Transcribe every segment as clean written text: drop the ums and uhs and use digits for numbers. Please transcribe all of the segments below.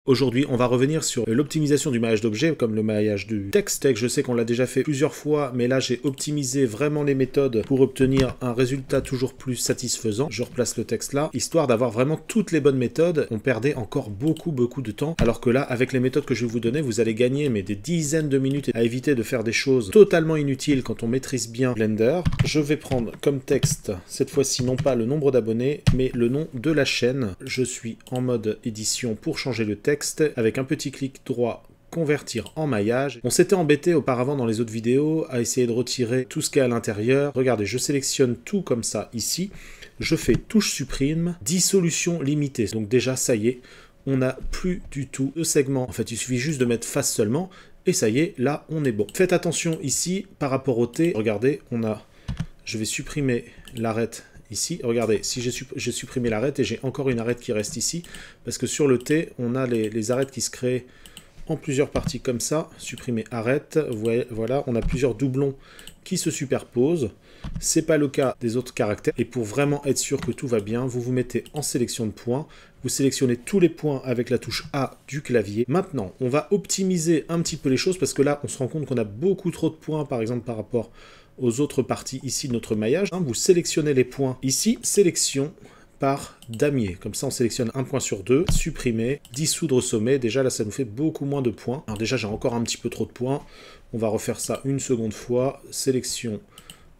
Aujourd'hui, on va revenir sur l'optimisation du maillage d'objets, comme le maillage du texte. Je sais qu'on l'a déjà fait plusieurs fois, mais là j'ai optimisé vraiment les méthodes pour obtenir un résultat toujours plus satisfaisant. Je replace le texte là, histoire d'avoir vraiment toutes les bonnes méthodes. On perdait encore beaucoup de temps, alors que là, avec les méthodes que je vais vous donner, vous allez gagner des dizaines de minutes à éviter de faire des choses totalement inutiles quand on maîtrise bien Blender. Je vais prendre comme texte, cette fois-ci non pas le nombre d'abonnés, mais le nom de la chaîne. Je suis en mode édition pour changer le texte. Avec un petit clic droit, convertir en maillage. On s'était embêté auparavant dans les autres vidéos à essayer de retirer tout ce qui est à l'intérieur. Regardez, je sélectionne tout comme ça ici. Je fais touche supprime, dissolution limitée. Donc déjà, ça y est, on n'a plus du tout de segment. En fait, il suffit juste de mettre face seulement. Et ça y est, là, on est bon. Faites attention ici, par rapport au T. Regardez, je vais supprimer l'arête ici. Regardez, si j'ai supprimé l'arête et j'ai encore une arête qui reste ici, parce que sur le T, on a les arêtes qui se créent en plusieurs parties comme ça. Supprimer arête, voilà, on a plusieurs doublons qui se superposent. C'est pas le cas des autres caractères. Et pour vraiment être sûr que tout va bien, vous vous mettez en sélection de points. Vous sélectionnez tous les points avec la touche A du clavier. Maintenant, on va optimiser un petit peu les choses parce que là, on se rend compte qu'on a beaucoup trop de points, par exemple, par rapport aux autres parties ici de notre maillage. Vous sélectionnez les points ici, sélection par damier. Comme ça, on sélectionne un point sur deux, supprimer, dissoudre sommet. Déjà, là, ça nous fait beaucoup moins de points. Alors déjà, j'ai encore un petit peu trop de points. On va refaire ça une seconde fois. Sélection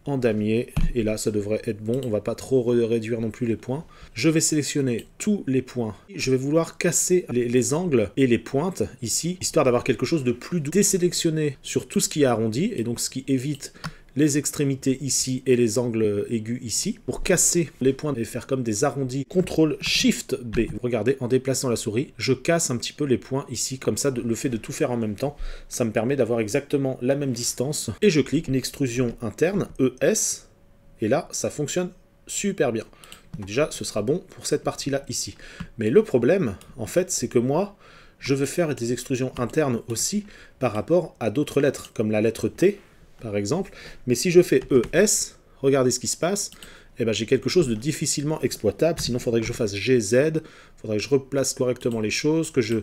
en damier. Et là, ça devrait être bon. On va pas trop réduire non plus les points. Je vais sélectionner tous les points. Je vais vouloir casser les angles et les pointes ici, histoire d'avoir quelque chose de plus doux. Désélectionner sur tout ce qui est arrondi, et donc ce qui évite les extrémités ici et les angles aigus ici. Pour casser les points et faire comme des arrondis, CTRL SHIFT B. Regardez, en déplaçant la souris, je casse un petit peu les points ici. Comme ça, le fait de tout faire en même temps, ça me permet d'avoir exactement la même distance. Et je clique, une extrusion interne, ES. Et là, ça fonctionne super bien. Donc déjà, ce sera bon pour cette partie-là ici. Mais le problème, en fait, c'est que moi, je veux faire des extrusions internes aussi par rapport à d'autres lettres, comme la lettre T, par exemple, mais si je fais ES, regardez ce qui se passe, eh ben, j'ai quelque chose de difficilement exploitable, sinon il faudrait que je fasse GZ, il faudrait que je replace correctement les choses, que je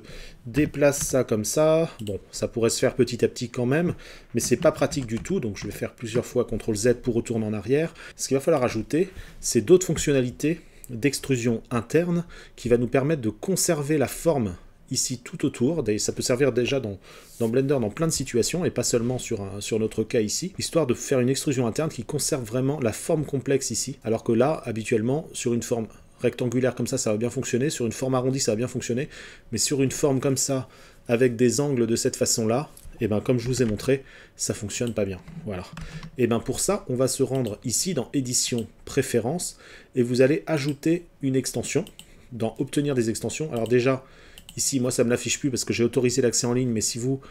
déplace ça comme ça. Bon, ça pourrait se faire petit à petit quand même, mais c'est pas pratique du tout, donc je vais faire plusieurs fois CTRL Z pour retourner en arrière. Ce qu'il va falloir ajouter, c'est d'autres fonctionnalités d'extrusion interne qui va nous permettre de conserver la forme ici tout autour. Ça peut servir déjà dans Blender dans plein de situations et pas seulement sur notre cas ici, histoire de faire une extrusion interne qui conserve vraiment la forme complexe ici, alors que là, habituellement, sur une forme rectangulaire comme ça va bien fonctionner, sur une forme arrondie, ça va bien fonctionner, mais sur une forme comme ça, avec des angles de cette façon-là, et bien comme je vous ai montré, ça fonctionne pas bien. Voilà. Et bien pour ça, on va se rendre ici dans Édition, Préférences, et vous allez ajouter une extension, dans Obtenir des extensions. Alors déjà, ici, moi, ça ne me l'affiche plus parce que j'ai autorisé l'accès en ligne, mais si vous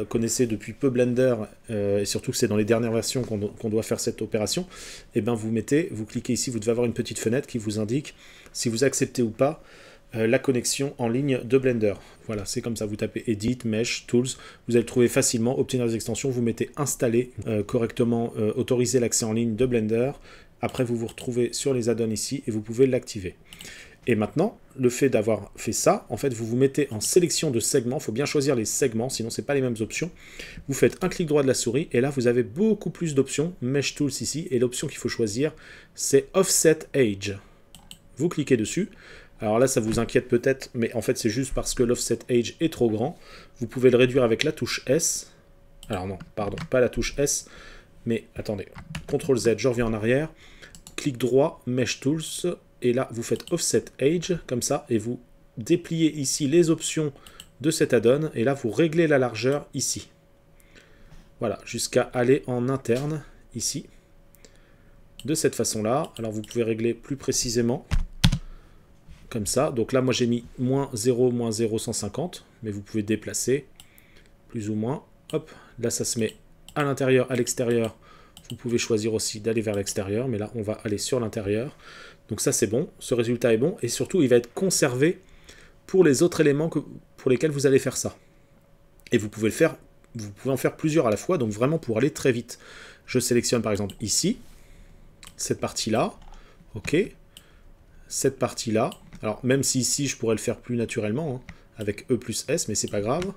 connaissez depuis peu Blender, et surtout que c'est dans les dernières versions qu'on doit faire cette opération, et ben vous cliquez ici, vous devez avoir une petite fenêtre qui vous indique si vous acceptez ou pas la connexion en ligne de Blender. Voilà, c'est comme ça, vous tapez Edit, Mesh, Tools, vous allez trouver facilement, obtenir des extensions, vous mettez Installer correctement, autoriser l'accès en ligne de Blender, après vous vous retrouvez sur les add-ons ici et vous pouvez l'activer. Et maintenant, le fait d'avoir fait ça, en fait, vous vous mettez en sélection de segments. Il faut bien choisir les segments, sinon ce n'est pas les mêmes options. Vous faites un clic droit de la souris, et là, vous avez beaucoup plus d'options. Mesh Tools ici, et l'option qu'il faut choisir, c'est Offset Age. Vous cliquez dessus. Alors là, ça vous inquiète peut-être, mais en fait, c'est juste parce que l'Offset Age est trop grand. Vous pouvez le réduire avec la touche S. Alors non, pardon, pas la touche S, mais attendez. CTRL Z, je reviens en arrière. Clic droit, Mesh Tools. Et là, vous faites Offset Age, comme ça, et vous dépliez ici les options de cet add-on, et là, vous réglez la largeur ici. Voilà, jusqu'à aller en interne, ici, de cette façon-là. Alors, vous pouvez régler plus précisément, comme ça. Donc là, moi, j'ai mis -0, -0,150, mais vous pouvez déplacer, plus ou moins. Hop, là, ça se met à l'intérieur, à l'extérieur. Vous pouvez choisir aussi d'aller vers l'extérieur, mais là, on va aller sur l'intérieur. Donc ça, c'est bon. Ce résultat est bon. Et surtout, il va être conservé pour les autres éléments pour lesquels vous allez faire ça. Et vous pouvez en faire plusieurs à la fois, donc vraiment pour aller très vite. Je sélectionne par exemple ici, cette partie-là. OK. Cette partie-là. Alors, même si ici, je pourrais le faire plus naturellement, hein, avec E plus S, mais c'est pas grave.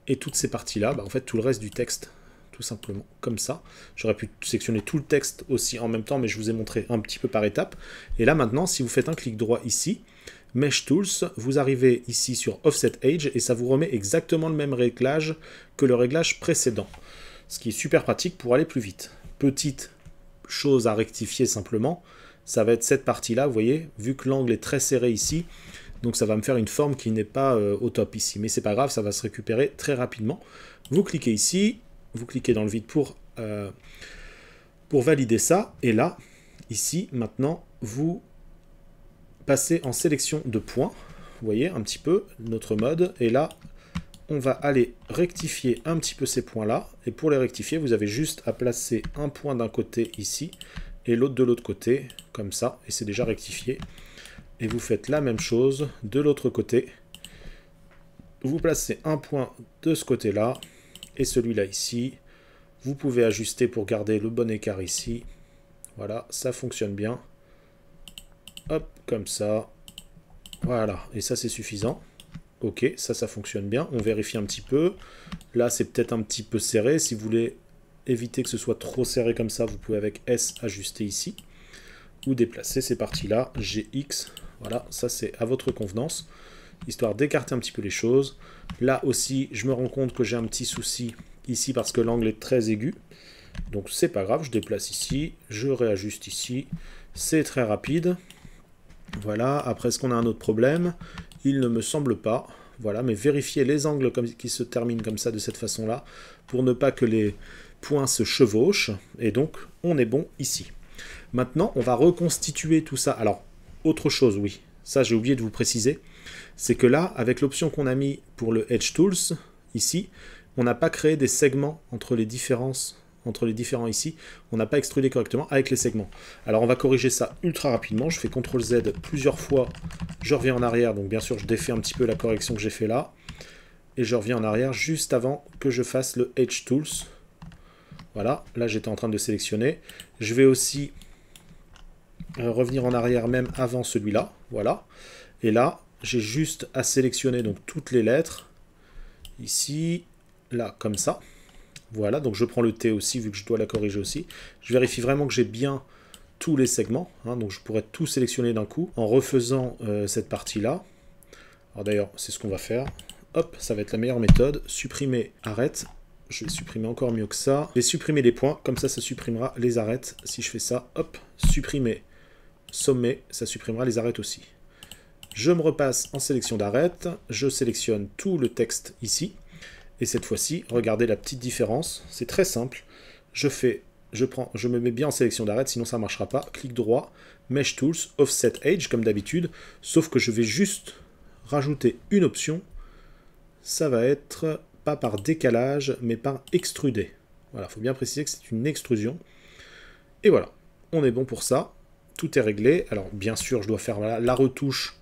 Et toutes ces parties-là, en fait, tout le reste du texte, tout simplement, comme ça. J'aurais pu sélectionner tout le texte aussi en même temps, mais je vous ai montré un petit peu par étapes. Et là, maintenant, si vous faites un clic droit ici, Mesh Tools, vous arrivez ici sur Offset Age, et ça vous remet exactement le même réglage que le réglage précédent. Ce qui est super pratique pour aller plus vite. Petite chose à rectifier simplement, ça va être cette partie-là, vous voyez, vu que l'angle est très serré ici, donc ça va me faire une forme qui n'est pas au top ici. Mais c'est pas grave, ça va se récupérer très rapidement. Vous cliquez ici, vous cliquez dans le vide pour valider ça. Et là, ici, maintenant, vous passez en sélection de points. Vous voyez un petit peu notre mode. Et là, on va aller rectifier un petit peu ces points-là. Et pour les rectifier, vous avez juste à placer un point d'un côté ici et l'autre de l'autre côté, comme ça. Et c'est déjà rectifié. Et vous faites la même chose de l'autre côté. Vous placez un point de ce côté-là et celui-là ici. Vous pouvez ajuster pour garder le bon écart ici. Voilà, ça fonctionne bien. Hop, comme ça. Voilà, et ça c'est suffisant. Ok, ça fonctionne bien. On vérifie un petit peu. Là, c'est peut-être un petit peu serré. Si vous voulez éviter que ce soit trop serré comme ça, vous pouvez avec S ajuster ici. Ou déplacer ces parties-là, GX. Voilà, ça c'est à votre convenance, histoire d'écarter un petit peu les choses. Là aussi, je me rends compte que j'ai un petit souci ici parce que l'angle est très aigu. Donc c'est pas grave, je déplace ici, je réajuste ici. C'est très rapide. Voilà, après est-ce qu'on a un autre problème? Il ne me semble pas. Voilà, mais vérifiez les angles qui se terminent comme ça, de cette façon-là, pour ne pas que les points se chevauchent. Et donc, on est bon ici. Maintenant, on va reconstituer tout ça. Alors, autre chose, oui, ça j'ai oublié de vous préciser, c'est que là, avec l'option qu'on a mis pour le Edge Tools, ici, on n'a pas créé des segments entre les différents ici, on n'a pas extrudé correctement avec les segments. Alors on va corriger ça ultra rapidement, je fais CTRL Z plusieurs fois, je reviens en arrière, donc bien sûr je défais un petit peu la correction que j'ai fait là, et je reviens en arrière juste avant que je fasse le Edge Tools. Voilà, là j'étais en train de sélectionner. Je vais aussi revenir en arrière même avant celui-là, voilà. Et là, j'ai juste à sélectionner donc toutes les lettres, ici, là, comme ça. Voilà, donc je prends le T aussi, vu que je dois la corriger aussi. Je vérifie vraiment que j'ai bien tous les segments, hein, donc je pourrais tout sélectionner d'un coup, en refaisant cette partie-là. Alors d'ailleurs, c'est ce qu'on va faire. Hop, ça va être la meilleure méthode. Supprimer, arrête. Je vais supprimer encore mieux que ça. Je vais supprimer les points, comme ça supprimera les arêtes. Si je fais ça, hop, supprimer sommet, ça supprimera les arêtes aussi. Je me repasse en sélection d'arêtes, je sélectionne tout le texte ici, et cette fois-ci, regardez la petite différence, c'est très simple, je me mets bien en sélection d'arêtes, sinon ça ne marchera pas, clic droit, Mesh Tools, Offset Age, comme d'habitude, sauf que je vais juste rajouter une option, ça va être pas par décalage, mais par extruder. Voilà, il faut bien préciser que c'est une extrusion, et voilà, on est bon pour ça. Tout est réglé. Alors, bien sûr, je dois faire la retouche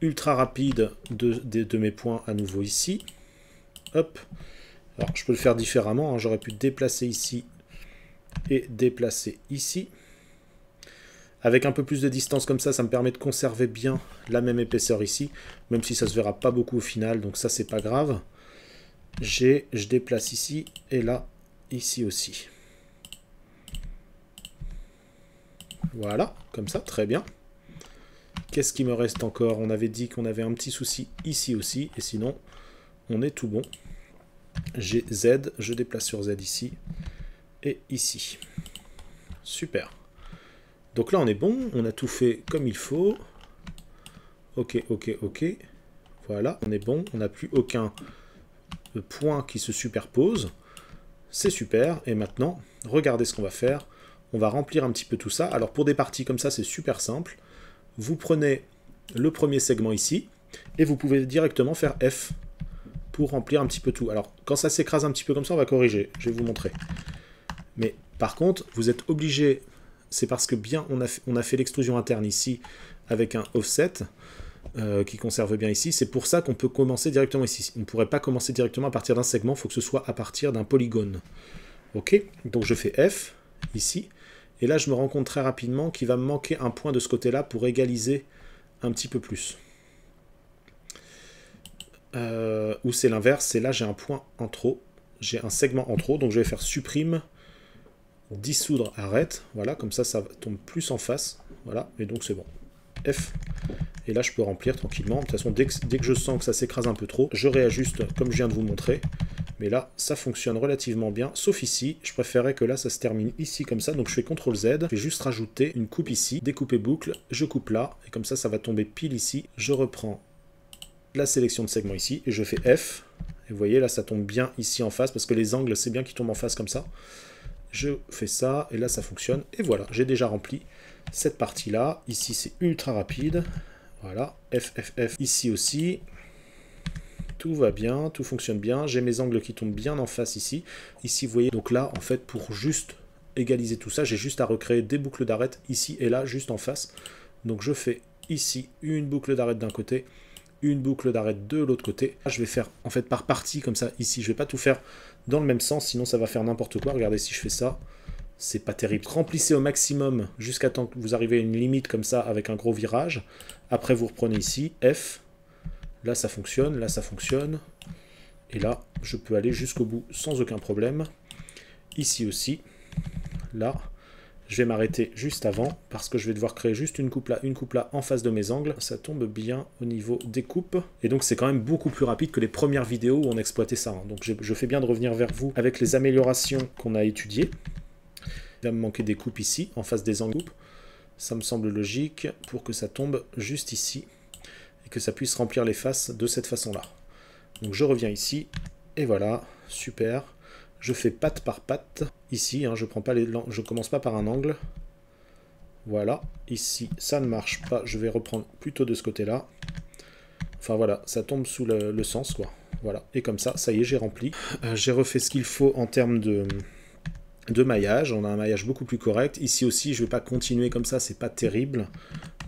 ultra rapide de mes points à nouveau ici. Hop. Alors, je peux le faire différemment. Hein. J'aurais pu déplacer ici et déplacer ici. Avec un peu plus de distance comme ça me permet de conserver bien la même épaisseur ici, même si ça se verra pas beaucoup au final, donc ça, c'est pas grave. Je déplace ici et là, ici aussi. Voilà, comme ça, très bien. Qu'est-ce qui me reste encore? On avait dit qu'on avait un petit souci ici aussi, et sinon, on est tout bon. J'ai Z, je déplace sur Z ici, et ici. Super. Donc là, on est bon, on a tout fait comme il faut. Ok, ok, ok. Voilà, on est bon, on n'a plus aucun point qui se superpose. C'est super, et maintenant, regardez ce qu'on va faire. On va remplir un petit peu tout ça. Alors pour des parties comme ça, c'est super simple. Vous prenez le premier segment ici, et vous pouvez directement faire F pour remplir un petit peu tout. Alors quand ça s'écrase un petit peu comme ça, on va corriger. Je vais vous montrer. Mais par contre, vous êtes obligé, c'est parce que bien on a fait l'extrusion interne ici avec un offset qui conserve bien ici. C'est pour ça qu'on peut commencer directement ici. On ne pourrait pas commencer directement à partir d'un segment, il faut que ce soit à partir d'un polygone. Ok, donc je fais F ici. Et là, je me rends compte très rapidement qu'il va me manquer un point de ce côté-là pour égaliser un petit peu plus. ou c'est l'inverse, c'est là j'ai un point en trop, j'ai un segment en trop, donc je vais faire supprime, dissoudre, arrête, voilà, comme ça tombe plus en face, voilà, et donc c'est bon. F, et là je peux remplir tranquillement. De toute façon, dès que je sens que ça s'écrase un peu trop, je réajuste comme je viens de vous montrer. Mais là, ça fonctionne relativement bien, sauf ici. Je préférais que là, ça se termine ici comme ça. Donc je fais CTRL Z, je vais juste rajouter une coupe ici, découper boucle, je coupe là, et comme ça va tomber pile ici. Je reprends la sélection de segments ici, et je fais F. Et vous voyez, là, ça tombe bien ici en face, parce que les angles, c'est bien qu'ils tombent en face comme ça. Je fais ça, et là, ça fonctionne. Et voilà, j'ai déjà rempli cette partie-là. Ici, c'est ultra rapide. Voilà, F, F, F. Ici aussi. Tout va bien, tout fonctionne bien. J'ai mes angles qui tombent bien en face ici. Ici, vous voyez, donc là, en fait, pour juste égaliser tout ça, j'ai juste à recréer des boucles d'arête ici et là, juste en face. Donc je fais ici une boucle d'arête d'un côté, une boucle d'arête de l'autre côté. Je vais faire, en fait, par partie, comme ça, ici. Je vais pas tout faire dans le même sens, sinon ça va faire n'importe quoi. Regardez, si je fais ça, c'est pas terrible. Remplissez au maximum jusqu'à temps que vous arrivez à une limite comme ça, avec un gros virage. Après, vous reprenez ici, F. Là, ça fonctionne, là, ça fonctionne. Et là, je peux aller jusqu'au bout sans aucun problème. Ici aussi. Là, je vais m'arrêter juste avant parce que je vais devoir créer juste une coupe là en face de mes angles. Ça tombe bien au niveau des coupes. Et donc, c'est quand même beaucoup plus rapide que les premières vidéos où on exploitait ça. Donc, je fais bien de revenir vers vous avec les améliorations qu'on a étudiées. Il va me manquer des coupes ici, en face des angles. Ça me semble logique pour que ça tombe juste ici. Que ça puisse remplir les faces de cette façon-là. Donc je reviens ici, et voilà, super. Je fais patte par patte, ici, hein, je commence pas par un angle. Voilà, ici, ça ne marche pas, je vais reprendre plutôt de ce côté-là. Enfin voilà, ça tombe sous le sens, quoi. Voilà, et comme ça, ça y est, j'ai rempli. J'ai refait ce qu'il faut en termes de maillage, on a un maillage beaucoup plus correct. Ici aussi, je vais pas continuer comme ça, c'est pas terrible.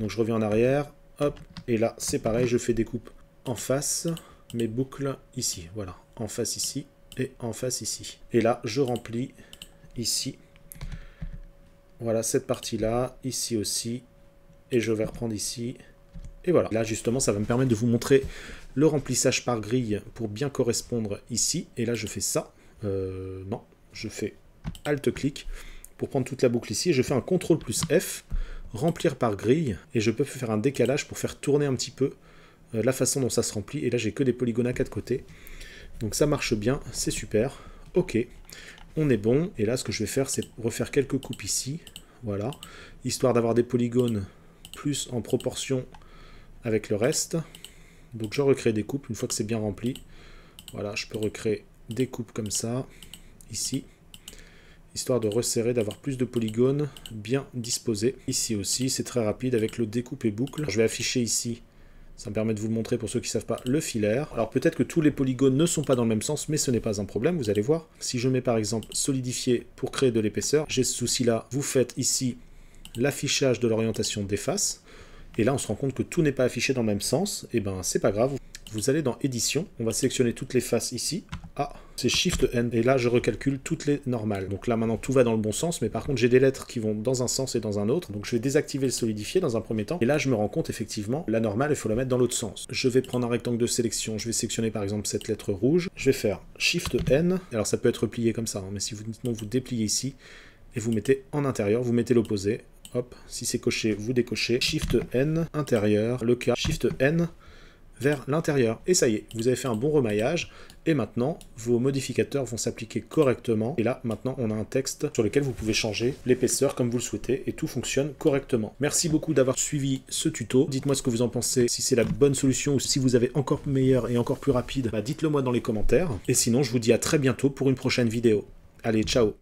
Donc je reviens en arrière. Hop, et là c'est pareil, je fais des coupes en face, mes boucles ici, voilà, en face ici et en face ici. Et là je remplis ici, voilà cette partie là, ici aussi, et je vais reprendre ici, et voilà. Là justement ça va me permettre de vous montrer le remplissage par grille pour bien correspondre ici, et là je fais ça, non, je fais Alt-clic pour prendre toute la boucle ici, et je fais un CTRL plus F, remplir par grille, et je peux faire un décalage pour faire tourner un petit peu la façon dont ça se remplit, et là j'ai que des polygones à 4 côtés, donc ça marche bien, c'est super, ok, on est bon, et là ce que je vais faire c'est refaire quelques coupes ici, voilà, histoire d'avoir des polygones plus en proportion avec le reste, donc je recrée des coupes une fois que c'est bien rempli, voilà, je peux recréer des coupes comme ça, ici, histoire de resserrer, d'avoir plus de polygones bien disposés. Ici aussi, c'est très rapide avec le découpe et boucle. Je vais afficher ici, ça me permet de vous le montrer pour ceux qui ne savent pas, le filaire. Alors peut-être que tous les polygones ne sont pas dans le même sens, mais ce n'est pas un problème, vous allez voir. Si je mets par exemple solidifier pour créer de l'épaisseur, j'ai ce souci-là. Vous faites ici l'affichage de l'orientation des faces, et là on se rend compte que tout n'est pas affiché dans le même sens, et ben c'est pas grave. Vous allez dans édition, on va sélectionner toutes les faces ici. Ah, c'est Shift N, et là je recalcule toutes les normales. Donc là maintenant tout va dans le bon sens, mais par contre j'ai des lettres qui vont dans un sens et dans un autre. Donc je vais désactiver le solidifier dans un premier temps. Et là je me rends compte effectivement, la normale il faut la mettre dans l'autre sens. Je vais prendre un rectangle de sélection, je vais sélectionner par exemple cette lettre rouge. Je vais faire Shift N, alors ça peut être plié comme ça, hein, mais si vous non, vous dépliez ici, et vous mettez en intérieur, vous mettez l'opposé. Hop, si c'est coché, vous décochez. Shift N, intérieur, le cas, Shift N, vers l'intérieur. Et ça y est, vous avez fait un bon remaillage. Et maintenant, vos modificateurs vont s'appliquer correctement. Et là, maintenant, on a un texte sur lequel vous pouvez changer l'épaisseur comme vous le souhaitez. Et tout fonctionne correctement. Merci beaucoup d'avoir suivi ce tuto. Dites-moi ce que vous en pensez, si c'est la bonne solution ou si vous avez encore meilleur et encore plus rapide. Dites-le moi dans les commentaires. Et sinon, je vous dis à très bientôt pour une prochaine vidéo. Allez, ciao!